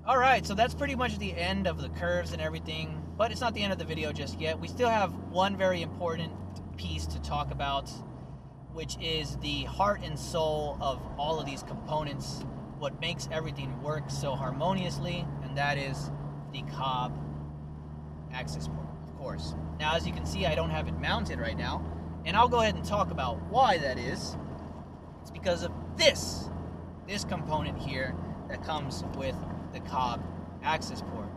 All right, so that's pretty much the end of the curves and everything, but it's not the end of the video just yet. We still have one very important piece to talk about, which is the heart and soul of all of these components, what makes everything work so harmoniously, and that is the COBB Accessport, of course. Now, as you can see, I don't have it mounted right now, and I'll go ahead and talk about why that is. It's because of this component here that comes with the COBB Accessport.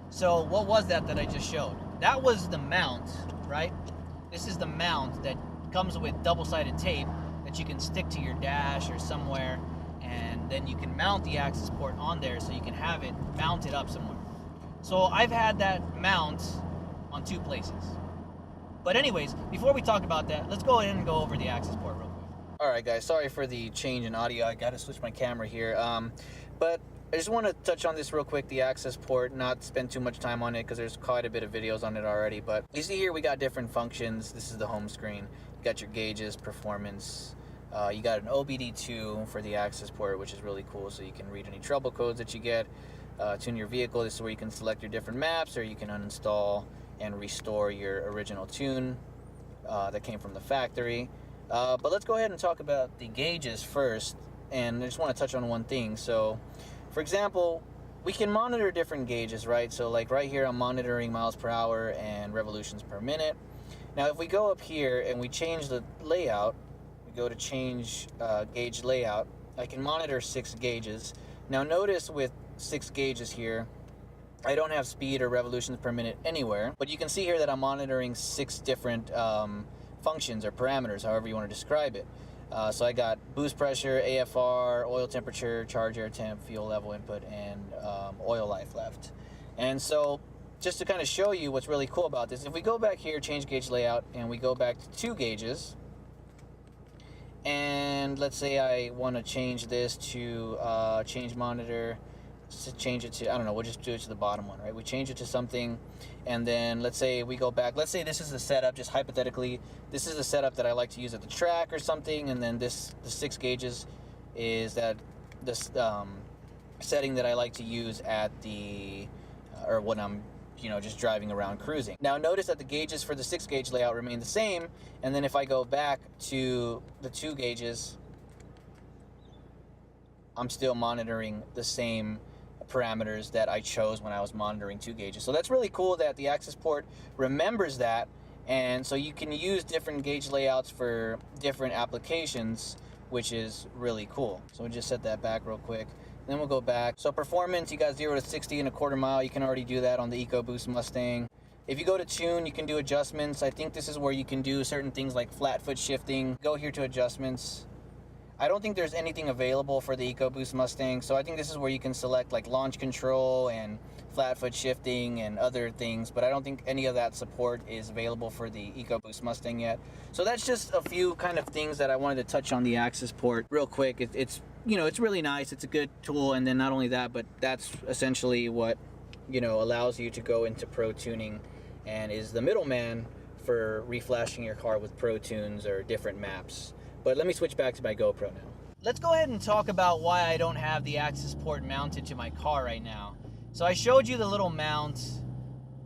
So what was that I just showed? That was the mount, right? This is the mount that comes with double-sided tape that you can stick to your dash or somewhere, and then you can mount the Accessport on there so you can have it mounted up somewhere. So I've had that mount on 2 places. But anyways, before we talk about that, let's go ahead and go over the Accessport real quick. Alright guys, sorry for the change in audio. I gotta switch my camera here. But I just want to touch on this real quick, the Accessport, not spend too much time on it because there's quite a bit of videos on it already. But you see here we got different functions. This is the home screen. You got your gauges, performance. You got an OBD2 for the Accessport, which is really cool, so you can read any trouble codes that you get. Tune your vehicle. This is where you can select your different maps, or you can uninstall and restore your original tune that came from the factory. But let's go ahead and talk about the gauges first. And I just want to touch on one thing. So, for example, we can monitor different gauges, right? So like right here, I'm monitoring miles per hour and revolutions per minute. Now, if we go up here and we change the layout, we go to change gauge layout, I can monitor 6 gauges. Now notice with 6 gauges here, I don't have speed or revolutions per minute anywhere, but you can see here that I'm monitoring 6 different functions or parameters, however you want to describe it. So I got boost pressure, AFR, oil temperature, charge air temp, fuel level input, and oil life left. And so just to kind of show you what's really cool about this, if we go back here, change gauge layout, and we go back to 2 gauges, and let's say I want to change this to change monitor, to change it to, I don't know, we'll just do it to the bottom one, right? We change it to something, and then let's say we go back, let's say this is the setup, just hypothetically, this is the setup that I like to use at the track or something, and then this, the 6 gauges is that this setting that I like to use at the, or when I'm, you know, just driving around cruising. Now notice that the gauges for the 6 gauge layout remain the same, and then if I go back to the 2 gauges, I'm still monitoring the same parameters that I chose when I was monitoring 2 gauges. So that's really cool that the Accessport remembers that, and so you can use different gauge layouts for different applications, which is really cool. So we'll just set that back real quick. Then we'll go back. So performance, you got 0 to 60 in a quarter mile. You can already do that on the EcoBoost Mustang. If you go to tune, you can do adjustments. I think this is where you can do certain things like flat foot shifting. Go here to adjustments. I don't think there's anything available for the EcoBoost Mustang, so I think this is where you can select like launch control and flat foot shifting and other things, but I don't think any of that support is available for the EcoBoost Mustang yet. So that's just a few kind of things that I wanted to touch on the Accessport real quick. It's you know, it's really nice. It's a good tool, and then not only that, but that's essentially what, you know, allows you to go into pro tuning and is the middleman for reflashing your car with pro tunes or different maps. But let me switch back to my GoPro now. Let's go ahead and talk about why I don't have the Accessport mounted to my car right now. So I showed you the little mount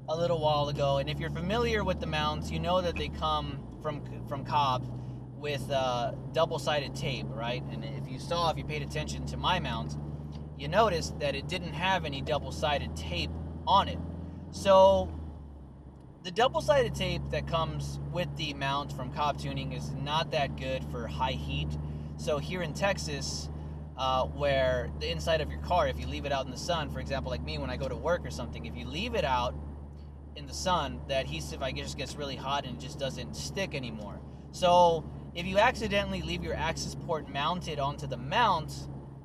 a little while ago, and if you're familiar with the mounts, you know that they come from COBB with double-sided tape, right? And if you paid attention to my mount, you noticed that it didn't have any double-sided tape on it. So the double-sided tape that comes with the mount from COBB Tuning is not that good for high heat. So here in Texas, where the inside of your car, if you leave it out in the sun, for example, like me when I go to work or something, if you leave it out in the sun, the adhesive, I guess, gets really hot and it just doesn't stick anymore. So if you accidentally leave your Accessport mounted onto the mount,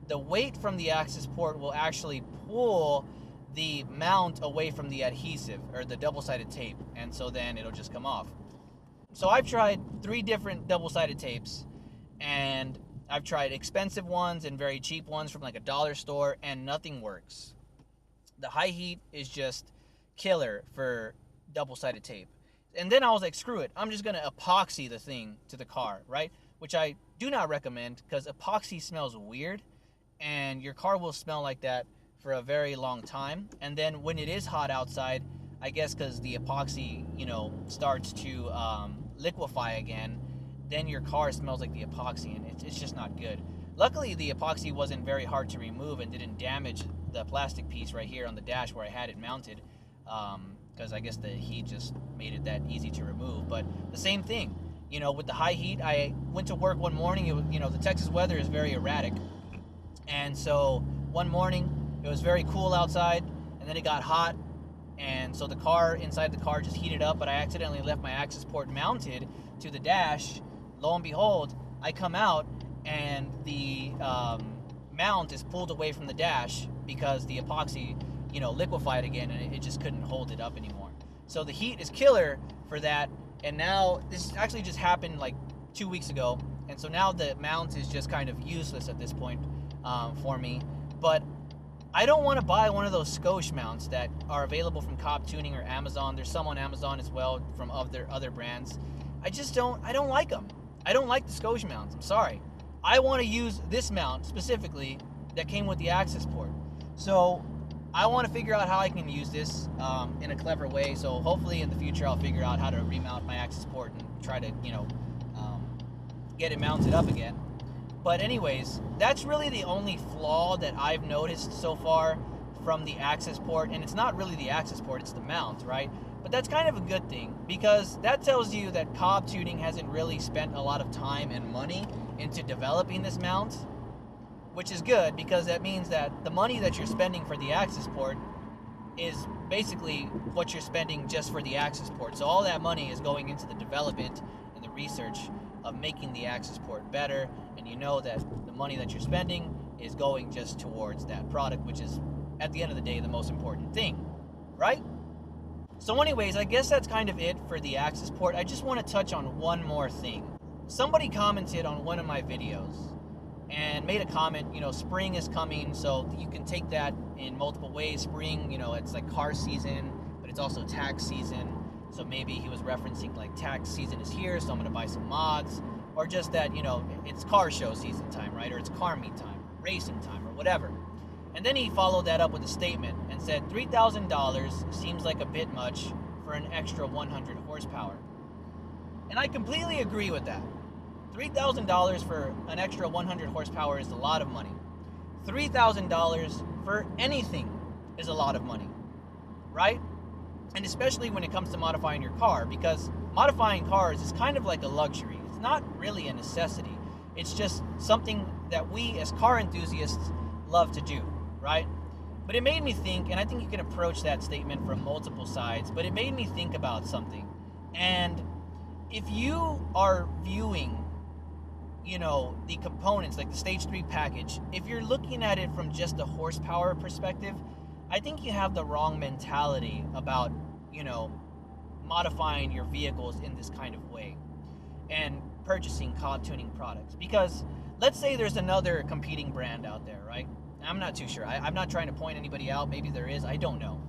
the weight from the Accessport will actually pull the mount away from the adhesive or the double-sided tape, and so then it'll just come off. So I've tried 3 different double-sided tapes, and I've tried expensive ones and very cheap ones from like a dollar store, and nothing works. The high heat is just killer for double-sided tape. And then I was like, screw it, I'm just gonna epoxy the thing to the car, right? Which I do not recommend, because epoxy smells weird, and your car will smell like that for a very long time. And then when it is hot outside, I guess because the epoxy, starts to liquefy again, then your car smells like the epoxy, and it's just not good. Luckily, the epoxy wasn't very hard to remove and didn't damage the plastic piece right here on the dash where I had it mounted, because I guess the heat just made it that easy to remove. But the same thing, with the high heat, I went to work one morning. The Texas weather is very erratic, and so one morning it was very cool outside, and then it got hot, and so inside the car just heated up, but I accidentally left my Accessport mounted to the dash. Lo and behold, I come out, and the mount is pulled away from the dash because the epoxy, liquefied again, and it just couldn't hold it up anymore. So the heat is killer for that, and now this actually just happened like 2 weeks ago, and so now the mount is just kind of useless at this point for me. But I don't want to buy one of those Scosche mounts that are available from COBB Tuning or Amazon. There's some on Amazon as well from other brands. I don't like them. I don't like the Scosche mounts. I'm sorry. I want to use this mount specifically that came with the Accessport. So I want to figure out how I can use this in a clever way. So hopefully in the future I'll figure out how to remount my Accessport and try to, get it mounted up again. But anyways, that's really the only flaw that I've noticed so far from the Accessport. And it's not really the Accessport, it's the mount, right? But that's kind of a good thing, because that tells you that COBB Tuning hasn't really spent a lot of time and money into developing this mount, which is good, because that means that the money that you're spending for the Accessport is basically what you're spending just for the Accessport. So all that money is going into the development and the research of making the Accessport better, and you know that the money that you're spending is going just towards that product, which is at the end of the day the most important thing, right? So anyways, I guess that's kind of it for the Accessport. I just want to touch on one more thing. Somebody commented on one of my videos and made a comment, spring is coming, so you can take that in multiple ways. Spring, it's like car season, but it's also tax season. So maybe he was referencing like tax season is here, so I'm going to buy some mods. Or just that, it's car show season time, right? Or it's car meet time, racing time, or whatever. And then he followed that up with a statement and said $3,000 seems like a bit much for an extra 100 horsepower. And I completely agree with that. $3,000 for an extra 100 horsepower is a lot of money. $3,000 for anything is a lot of money, right? And especially when it comes to modifying your car, because modifying cars is kind of like a luxury. It's not really a necessity. It's just something that we as car enthusiasts love to do, right? But it made me think, and I think you can approach that statement from multiple sides, but it made me think about something. And if you are viewing, the components, like the Stage 3 package, if you're looking at it from just a horsepower perspective, I think you have the wrong mentality about, modifying your vehicles in this kind of way and purchasing COBB Tuning products. Because let's say there's another competing brand out there, right? I'm not too sure. I'm not trying to point anybody out. Maybe there is. I don't know.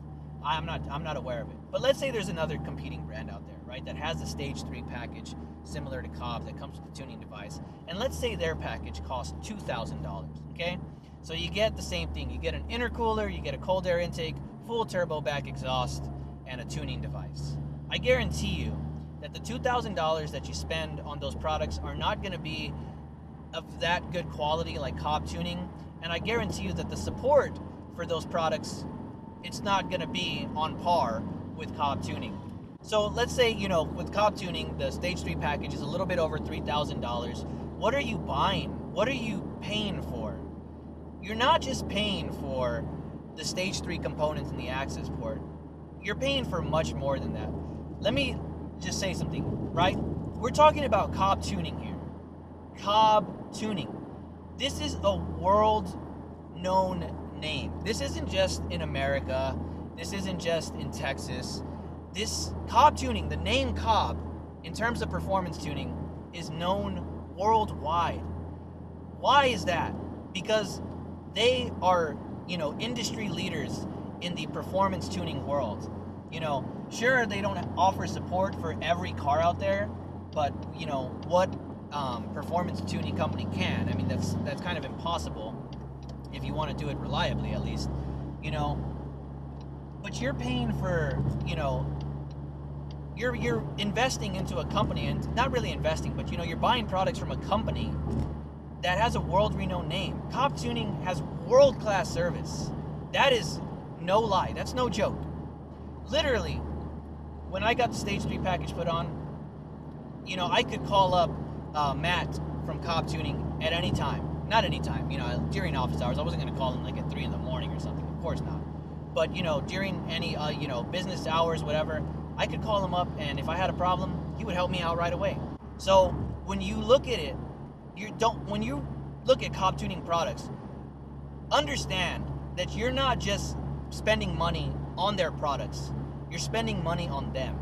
I'm not aware of it. But let's say there's another competing brand out there, right, that has a Stage 3 package similar to COBB that comes with the tuning device. And let's say their package costs $2,000, okay? So you get the same thing. You get an intercooler, you get a cold air intake, full turbo back exhaust, and a tuning device. I guarantee you that the $2,000 that you spend on those products are not going to be of that good quality like COBB Tuning, and I guarantee you that the support for those products, it's not going to be on par with COBB Tuning. So let's say, with COBB Tuning, the Stage 3 package is a little bit over $3,000. What are you buying? What are you paying for? You're not just paying for the Stage 3 components in the Accessport. You're paying for much more than that. Let me just say something, right? We're talking about COBB Tuning here. COBB Tuning. This is a world-known name. This isn't just in America. This isn't just in Texas. This COBB Tuning, the name COBB, in terms of performance tuning, is known worldwide. Why is that? Because they are, industry leaders in the performance tuning world. Sure, they don't offer support for every car out there, but what performance tuning company can? I mean, that's kind of impossible if you want to do it reliably, at least. you know, but you're paying for, you know, you're investing into a company, and not really investing, but, you know, you're buying products from a company that has a world-renowned name. COBB Tuning has world-class service. That is no lie. That's no joke. Literally, when I got the Stage 3 package put on, you know, I could call up Matt from COBB Tuning at any time. Not any time, you know, during office hours. I wasn't going to call him like at 3 in the morning or something. Of course not. But, you know, during any, you know, business hours, whatever, I could call him up, and if I had a problem, he would help me out right away. So when you look at it, when you look at COBB Tuning products, understand that you're not just spending money on their products. You're spending money on them,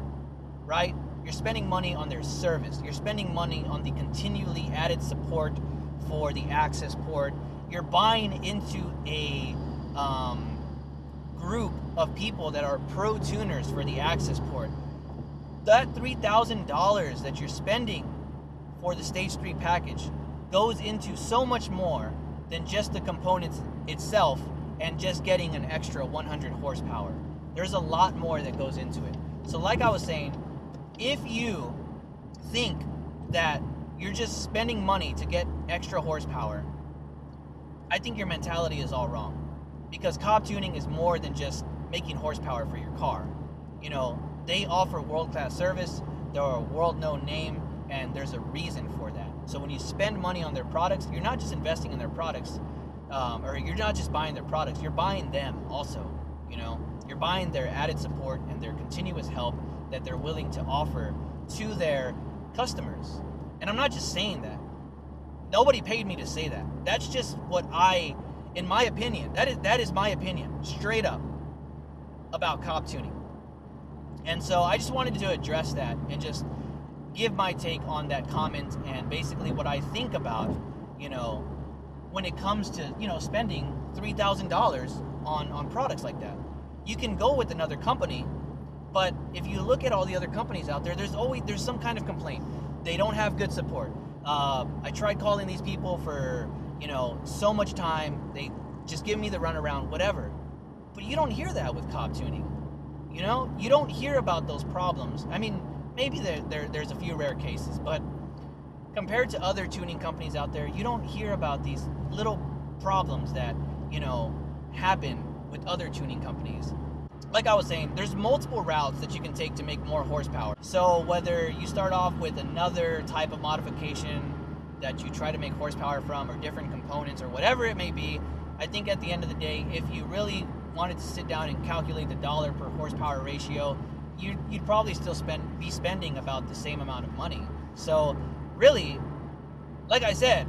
right? You're spending money on their service. You're spending money on the continually added support for the Accessport. You're buying into a group of people that are pro tuners for the Accessport. That $3,000 that you're spending for the Stage 3 package goes into so much more than just the components itself and just getting an extra 100 horsepower. There's a lot more that goes into it. So like I was saying, if you think that you're just spending money to get extra horsepower, I think your mentality is all wrong. Because COBB Tuning is more than just making horsepower for your car. You know, they offer world-class service, they're a world-known name, and there's a reason for that. So when you spend money on their products, you're not just investing in their products, or you're not just buying their products, you're buying them also. You know, you're buying their added support and their continuous help that they're willing to offer to their customers. And I'm not just saying that. Nobody paid me to say that. That's just what in my opinion, that is my opinion, straight up, about COBB Tuning. And so I just wanted to address that and just give my take on that comment and basically what I think about, you know, when it comes to, you know, spending $3,000 on products like that. You can go with another company, but if you look at all the other companies out there, there's some kind of complaint. They don't have good support. I tried calling these people for, you know, so much time. They just give me the runaround, whatever. But you don't hear that with COBB Tuning. You know, you don't hear about those problems. I mean, maybe there's a few rare cases, but compared to other tuning companies out there, you don't hear about these little problems that, you know, happen with other tuning companies. Like I was saying, there's multiple routes that you can take to make more horsepower. So whether you start off with another type of modification that you try to make horsepower from, or different components, or whatever it may be, I think at the end of the day, if you really wanted to sit down and calculate the dollar per horsepower ratio, you'd probably still be spending about the same amount of money. So really, like I said,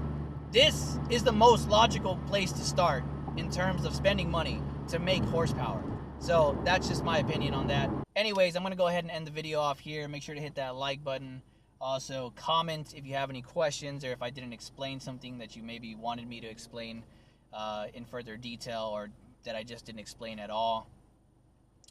this is the most logical place to start in terms of spending money to make horsepower. So that's just my opinion on that. Anyways, I'm going to go ahead and end the video off here. Make sure to hit that like button. Also, comment if you have any questions, or if I didn't explain something that you maybe wanted me to explain in further detail, or that I just didn't explain at all.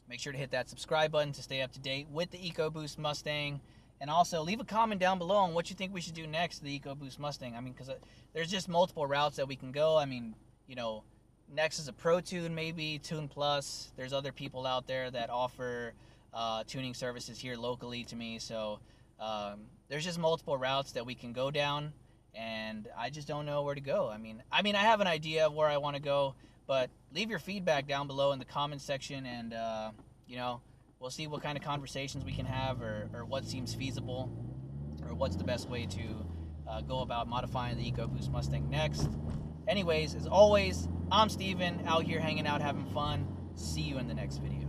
Make sure to hit that subscribe button to stay up to date with the EcoBoost Mustang. And also, leave a comment down below on what you think we should do next to the EcoBoost Mustang. I mean, because there's just multiple routes that we can go. I mean, you know, next is a Pro Tune, maybe Tune Plus. There's other people out there that offer tuning services here locally to me. So there's just multiple routes that we can go down, and I just don't know where to go. I mean, I have an idea of where I want to go, but leave your feedback down below in the comments section, and you know, we'll see what kind of conversations we can have, or what seems feasible, or what's the best way to go about modifying the EcoBoost Mustang next. Anyways, as always, I'm Steven, out here hanging out, having fun. See you in the next video.